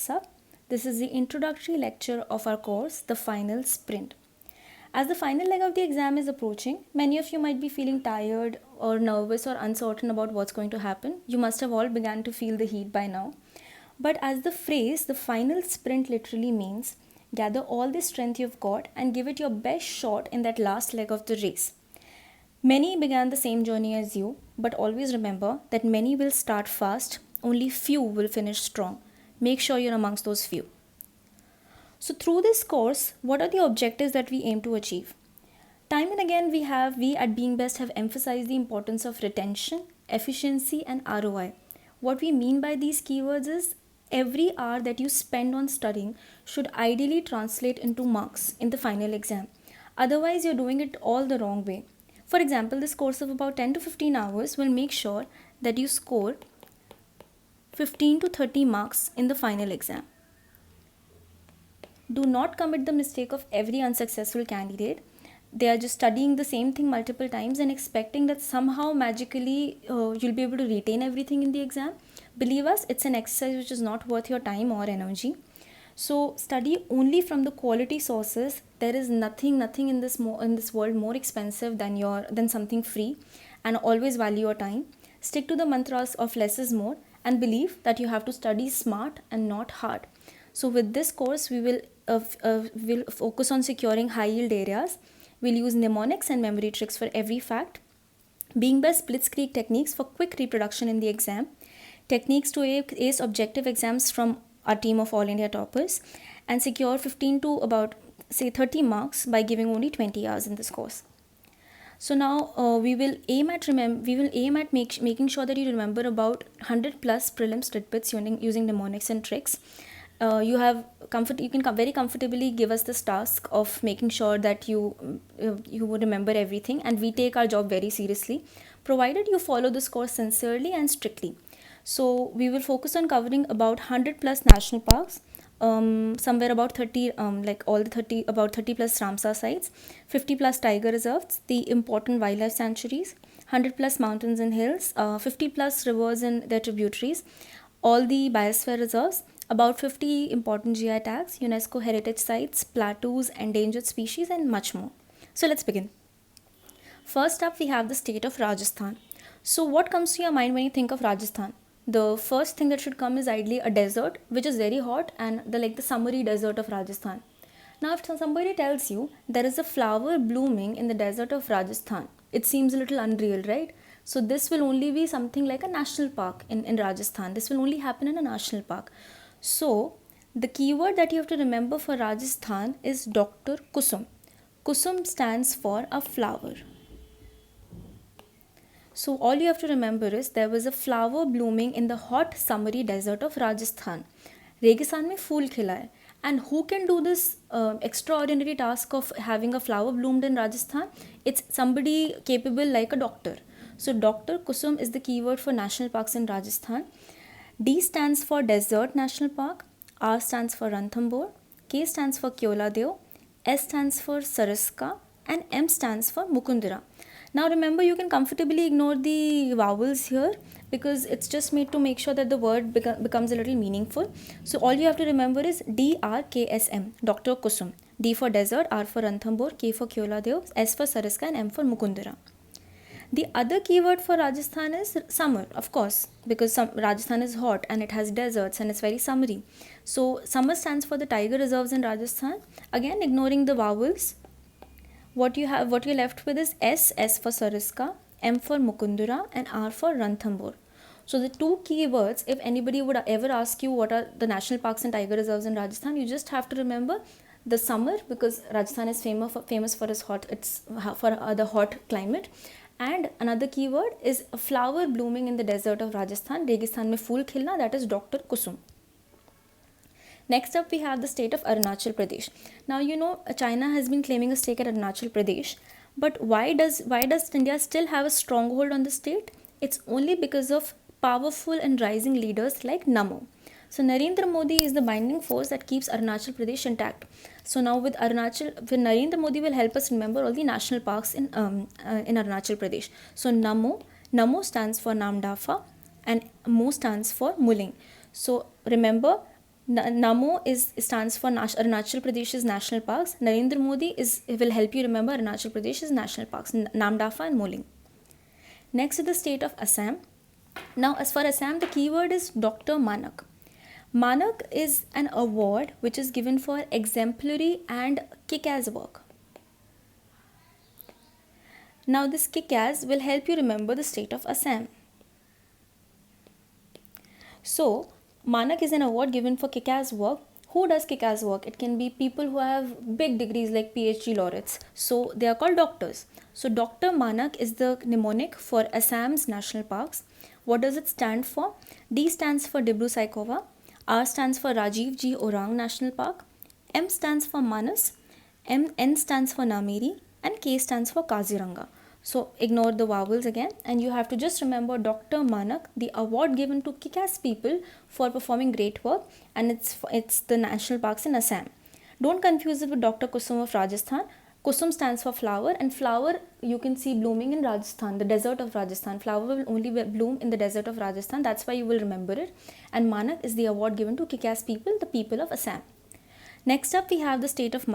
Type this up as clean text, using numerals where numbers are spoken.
marks up. This is the introductory lecture of our course, the final sprint. As the final leg of the exam is approaching, many of you might be feeling tired or nervous or uncertain about what's going to happen. You must have all begun to feel the heat by now. But as the phrase, the final sprint literally means, gather all the strength you've got and give it your best shot in that last leg of the race. Many began the same journey as you, but always remember that many will start fast, only few will finish strong. Make sure you're amongst those few. So through this course, what are the objectives that we aim to achieve? Time and again we at Being Best have emphasized the importance of retention, efficiency and ROI. What we mean by these keywords is every hour that you spend on studying should ideally translate into marks in the final exam. Otherwise, you're doing it all the wrong way. For example, this course of about 10 to 15 hours will make sure that you score 15 to 30 marks in the final exam. Do not commit the mistake of every unsuccessful candidate. They are just studying the same thing multiple times and expecting that somehow magically you'll be able to retain everything in the exam. Believe us, it's an exercise which is not worth your time or energy. So study only from the quality sources. There is nothing in this world more expensive than something free, and always value your time. Stick to the mantras of less is more and believe that you have to study smart and not hard. So with this course, we will focus on securing high yield areas. We'll use mnemonics and memory tricks for every fact. Being Best blitzkrieg techniques for quick reproduction in the exam. Techniques to ace objective exams from our team of All India toppers, and secure 15 to about 30 marks by giving only 20 hours in this course. So now we will aim at making sure that you remember about 100 plus prelims tidbits using mnemonics and tricks. You can very comfortably give us this task of making sure that you would remember everything, and we take our job very seriously, provided you follow this course sincerely and strictly. So we will focus on covering about 100 plus national parks, somewhere about 30, about 30 plus Ramsar sites, 50 plus tiger reserves, the important wildlife sanctuaries, 100 plus mountains and hills, 50 plus rivers and their tributaries, all the biosphere reserves, about 50 important GI tags, UNESCO heritage sites, plateaus, endangered species, and much more. So let's begin. First up, we have the state of Rajasthan. So what comes to your mind when you think of Rajasthan? The first thing that should come is ideally a desert, which is very hot, and the summery desert of Rajasthan. Now, if somebody tells you there is a flower blooming in the desert of Rajasthan, it seems a little unreal, right? So this will only be something like a national park in Rajasthan. This will only happen in a national park. So the keyword that you have to remember for Rajasthan is Dr. Kusum. Kusum stands for a flower. So all you have to remember is there was a flower blooming in the hot summery desert of Rajasthan. Registan mein phool khila hai. And who can do this extraordinary task of having a flower bloomed in Rajasthan? It's somebody capable like a doctor. So Dr. Kusum is the keyword for national parks in Rajasthan. D stands for Desert National Park, R stands for Ranthambore, K stands for Keoladeo, S stands for Saraska, and M stands for Mukundara. Now remember, you can comfortably ignore the vowels here because it's just made to make sure that the word becomes a little meaningful. So all you have to remember is DRKSM, Dr. Kusum. D for Desert, R for Ranthambore, K for Keoladeo, S for Saraska, and M for Mukundara. The other keyword for Rajasthan is summer, of course, because Rajasthan is hot and it has deserts and it's very summery. So summer stands for the tiger reserves in Rajasthan. Again, ignoring the vowels, what you're left with is S for Saraska, M for Mukundara, and R for Ranthambore. So the two keywords, if anybody would ever ask you what are the national parks and tiger reserves in Rajasthan, you just have to remember the summer, because Rajasthan is famous for the hot climate. And another keyword is a flower blooming in the desert of Rajasthan. Registan mein phool khilna, that is Dr. Kusum. Next up, we have the state of Arunachal Pradesh. Now, China has been claiming a stake at Arunachal Pradesh. But why does India still have a stronghold on the state? It's only because of powerful and rising leaders like Namo. So Narendra Modi is the binding force that keeps Arunachal Pradesh intact. So now with Narendra Modi will help us remember all the national parks in Arunachal Pradesh. So Namo stands for Namdafa and Mo stands for Muling. So remember, Namo stands for Arunachal Pradesh's national parks. Narendra Modi will help you remember Arunachal Pradesh's national parks, Namdafa and Moling. Next is the state of Assam. Now, as for Assam, the keyword is Dr. Manak. Manak is an award which is given for exemplary and kick-ass work. Now, this kick-ass will help you remember the state of Assam. So, Manak is an award given for kick-ass work. Who does kick-ass work? It can be people who have big degrees like PhD laureates. So, they are called doctors. So, Dr. Manak is the mnemonic for Assam's national parks. What does it stand for? D stands for Dibru-Saikhowa. R stands for Rajiv Ji Orang National Park. M stands for Manas. N stands for Nameri. And K stands for Kaziranga. So ignore the vowels again, and you have to just remember Dr. Manak, the award given to kick-ass people for performing great work, and it's the national parks in Assam. Don't confuse it with Dr. Kusum of Rajasthan. Kusum stands for flower, and flower you can see blooming in Rajasthan, the desert of Rajasthan. Flower will only bloom in the desert of Rajasthan. That's why you will remember it. And Manak is the award given to kick-ass people, the people of Assam. Next up, we have the state of